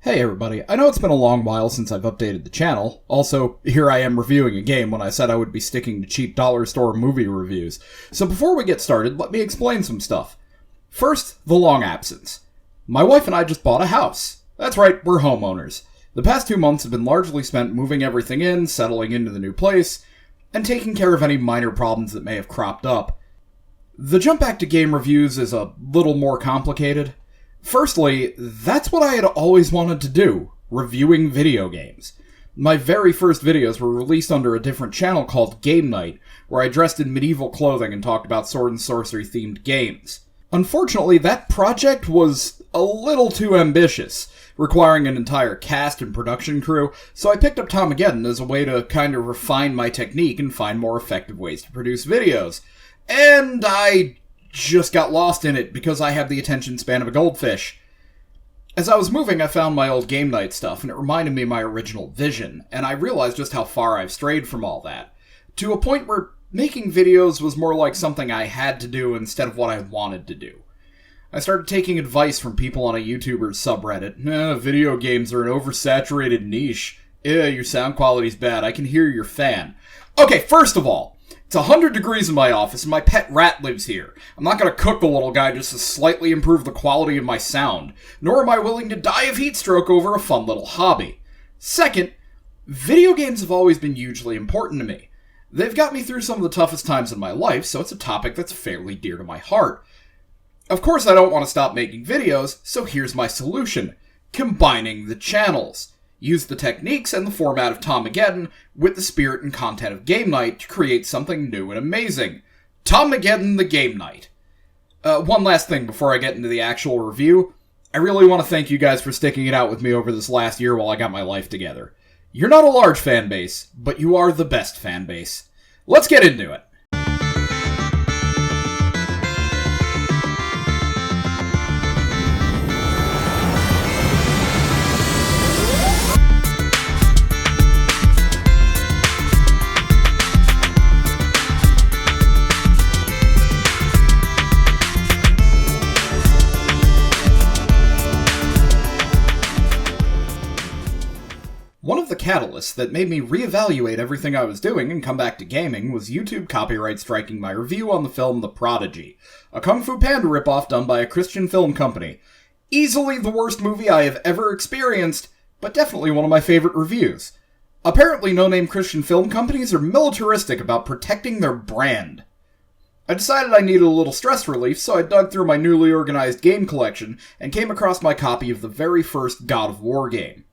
Hey everybody, I know it's been a long while since I've updated the channel. Also, here I am reviewing a game when I said I would be sticking to cheap dollar store movie reviews. So before we get started, let me explain some stuff. First, the long absence. My wife and I just bought a house. That's right, we're homeowners. The past 2 months have been largely spent moving everything in, settling into the new place, and taking care of any minor problems that may have cropped up. The jump back to game reviews is a little more complicated. Firstly, that's what I had always wanted to do, reviewing video games. My very first videos were released under a different channel called Game Night, where I dressed in medieval clothing and talked about sword and sorcery themed games. Unfortunately, that project was a little too ambitious, requiring an entire cast and production crew, so I picked up Tommageddon as a way to kind of refine my technique and find more effective ways to produce videos. And I just got lost in it because I have the attention span of a goldfish. As I was moving, I found my old Game Night stuff, and it reminded me of my original vision, and I realized just how far I've strayed from all that, to a point where making videos was more like something I had to do instead of what I wanted to do. I started taking advice from people on a YouTuber's subreddit. Video games are an oversaturated niche. Your sound quality's bad. I can hear your fan. Okay, first of all, it's 100 degrees in my office and my pet rat lives here. I'm not going to cook the little guy just to slightly improve the quality of my sound, nor am I willing to die of heat stroke over a fun little hobby. Second, video games have always been hugely important to me. They've got me through some of the toughest times in my life, so it's a topic that's fairly dear to my heart. Of course, I don't want to stop making videos, so here's my solution. Combining the channels. Use the techniques and the format of Tommageddon with the spirit and content of Game Night to create something new and amazing. Tommageddon the Game Night. One last thing before I get into the actual review. I really want to thank you guys for sticking it out with me over this last year while I got my life together. You're not a large fan base, but you are the best fan base. Let's get into it. One of the catalysts that made me reevaluate everything I was doing and come back to gaming was YouTube copyright striking my review on the film The Prodigy, a Kung Fu Panda ripoff done by a Christian film company. Easily the worst movie I have ever experienced, but definitely one of my favorite reviews. Apparently no-name Christian film companies are militaristic about protecting their brand. I decided I needed a little stress relief, so I dug through my newly organized game collection and came across my copy of the very first God of War game.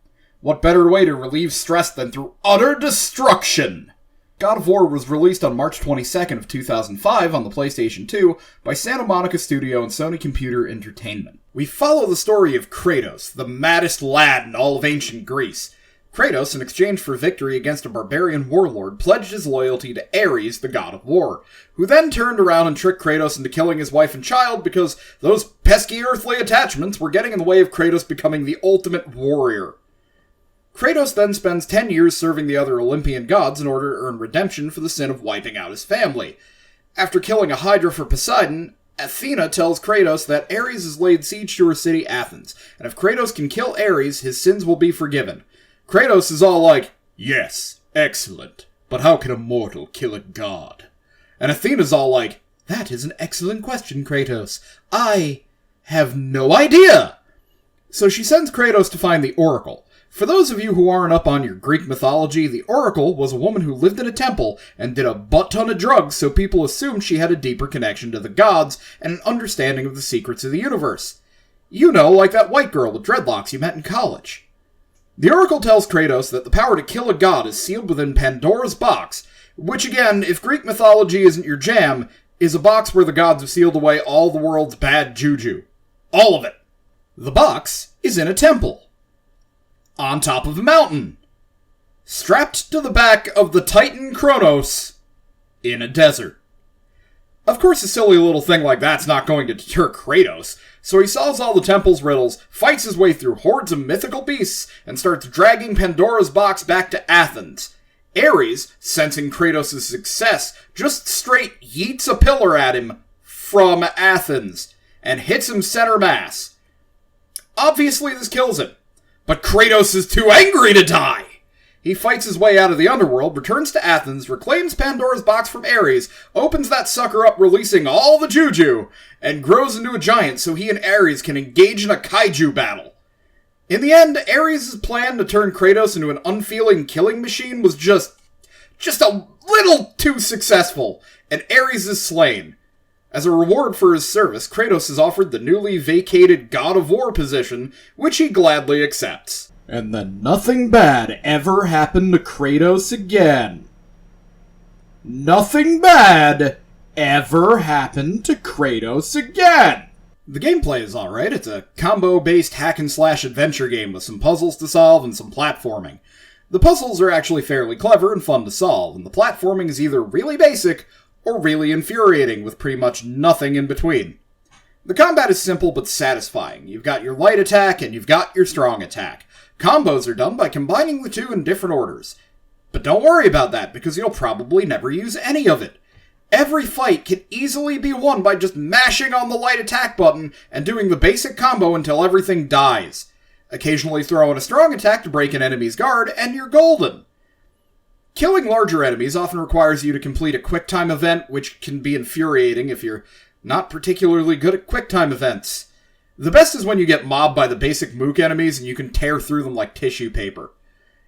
What better way to relieve stress than through utter destruction? God of War was released on March 22nd of 2005 on the PlayStation 2 by Santa Monica Studio and Sony Computer Entertainment. We follow the story of Kratos, the maddest lad in all of ancient Greece. Kratos, in exchange for victory against a barbarian warlord, pledged his loyalty to Aries, the god of war, who then turned around and tricked Kratos into killing his wife and child because those pesky earthly attachments were getting in the way of Kratos becoming the ultimate warrior. Kratos then spends 10 years serving the other Olympian gods in order to earn redemption for the sin of wiping out his family. After killing a Hydra for Poseidon, Athena tells Kratos that Ares has laid siege to her city Athens, and if Kratos can kill Ares, his sins will be forgiven. Kratos is all like, "Yes, excellent, but how can a mortal kill a god?" And Athena's all like, "That is an excellent question, Kratos. I have no idea." So she sends Kratos to find the Oracle. For those of you who aren't up on your Greek mythology, the Oracle was a woman who lived in a temple and did a butt-ton of drugs so people assumed she had a deeper connection to the gods and an understanding of the secrets of the universe. You know, like that white girl with dreadlocks you met in college. The Oracle tells Kratos that the power to kill a god is sealed within Pandora's box, which again, if Greek mythology isn't your jam, is a box where the gods have sealed away all the world's bad juju. All of it. The box is in a temple. On top of a mountain. Strapped to the back of the Titan Kronos. In a desert. Of course a silly little thing like that's not going to deter Kratos, so he solves all the temple's riddles, fights his way through hordes of mythical beasts, and starts dragging Pandora's box back to Athens. Ares, sensing Kratos' success, just straight yeets a pillar at him from Athens, and hits him center mass. Obviously this kills him. But Kratos is too angry to die! He fights his way out of the underworld, returns to Athens, reclaims Pandora's box from Ares, opens that sucker up releasing all the juju, and grows into a giant so he and Ares can engage in a kaiju battle. In the end, Ares' plan to turn Kratos into an unfeeling killing machine was just a little too successful, and Ares is slain. As a reward for his service, Kratos is offered the newly vacated God of War position, which he gladly accepts. And then nothing bad ever happened to Kratos again. Nothing bad ever happened to Kratos again. The gameplay is alright. It's a combo-based hack-and-slash adventure game with some puzzles to solve and some platforming. The puzzles are actually fairly clever and fun to solve, and the platforming is either really basic or really infuriating with pretty much nothing in between. The combat is simple but satisfying. You've got your light attack and you've got your strong attack. Combos are done by combining the two in different orders. But don't worry about that, because you'll probably never use any of it. Every fight can easily be won by just mashing on the light attack button and doing the basic combo until everything dies. Occasionally throw in a strong attack to break an enemy's guard, and you're golden. Killing larger enemies often requires you to complete a QuickTime event, which can be infuriating if you're not particularly good at QuickTime events. The best is when you get mobbed by the basic mook enemies and you can tear through them like tissue paper.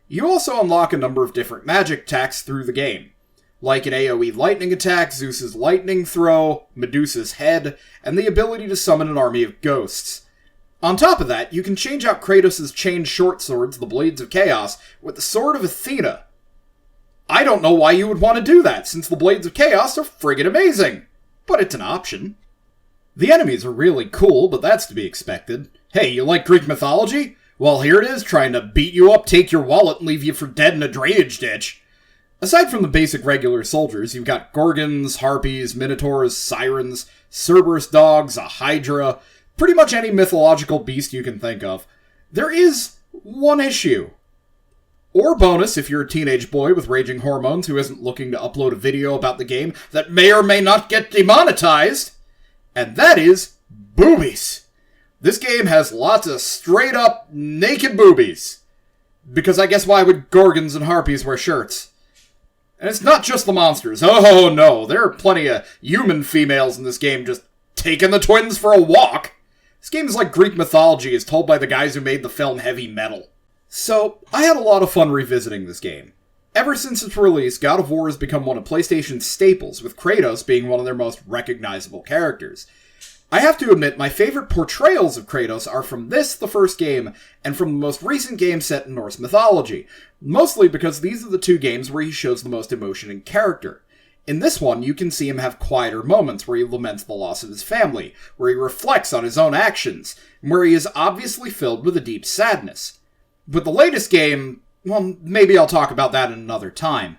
You also unlock a number of different magic attacks through the game, like an AoE lightning attack, Zeus's lightning throw, Medusa's head, and the ability to summon an army of ghosts. On top of that, you can change out Kratos' chained short swords, the Blades of Chaos, with the Sword of Athena. I don't know why you would want to do that, since the Blades of Chaos are friggin' amazing, but it's an option. The enemies are really cool, but that's to be expected. Hey, you like Greek mythology? Well, here it is, trying to beat you up, take your wallet, and leave you for dead in a drainage ditch. Aside from the basic regular soldiers, you've got Gorgons, Harpies, Minotaurs, Sirens, Cerberus dogs, a Hydra, pretty much any mythological beast you can think of. There is one issue. Or bonus if you're a teenage boy with raging hormones who isn't looking to upload a video about the game that may or may not get demonetized. And that is boobies. This game has lots of straight-up naked boobies. Because I guess why would Gorgons and Harpies wear shirts? And it's not just the monsters. Oh no, there are plenty of human females in this game just taking the twins for a walk. This game is like Greek mythology as told by the guys who made the film Heavy Metal. So, I had a lot of fun revisiting this game. Ever since its release, God of War has become one of PlayStation's staples, with Kratos being one of their most recognizable characters. I have to admit, my favorite portrayals of Kratos are from this, the first game, and from the most recent game set in Norse mythology, mostly because these are the two games where he shows the most emotion and character. In this one, you can see him have quieter moments where he laments the loss of his family, where he reflects on his own actions, and where he is obviously filled with a deep sadness. With the latest game, well, maybe I'll talk about that in another time.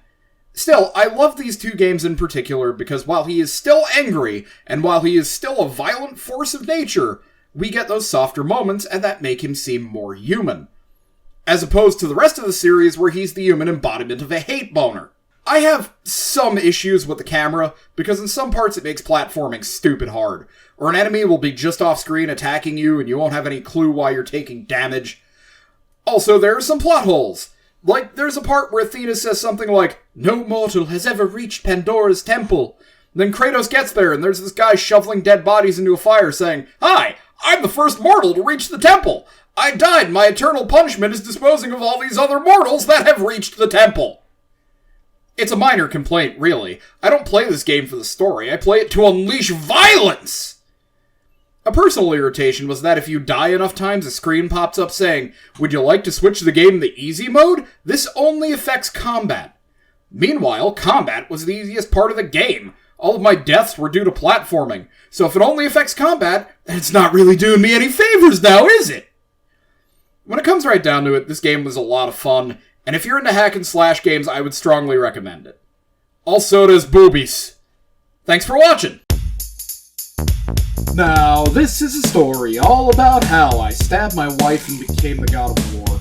Still, I love these two games in particular because while he is still angry, and while he is still a violent force of nature, we get those softer moments and that make him seem more human. As opposed to the rest of the series where he's the human embodiment of a hate boner. I have some issues with the camera, because in some parts it makes platforming stupid hard, or an enemy will be just off screen attacking you and you won't have any clue why you're taking damage. Also, there are some plot holes. Like, there's a part where Athena says something like, "No mortal has ever reached Pandora's temple." Then Kratos gets there, and there's this guy shoveling dead bodies into a fire saying, "Hi, I'm the first mortal to reach the temple. I died, my eternal punishment is disposing of all these other mortals that have reached the temple." It's a minor complaint, really. I don't play this game for the story, I play it to unleash violence! A personal irritation was that if you die enough times, a screen pops up saying, "Would you like to switch the game to easy mode? This only affects combat." Meanwhile, combat was the easiest part of the game. All of my deaths were due to platforming. So if it only affects combat, then it's not really doing me any favors now, is it? When it comes right down to it, this game was a lot of fun, and if you're into hack and slash games, I would strongly recommend it. Also does boobies. Thanks for watching! Now, this is a story all about how I stabbed my wife and became the God of War.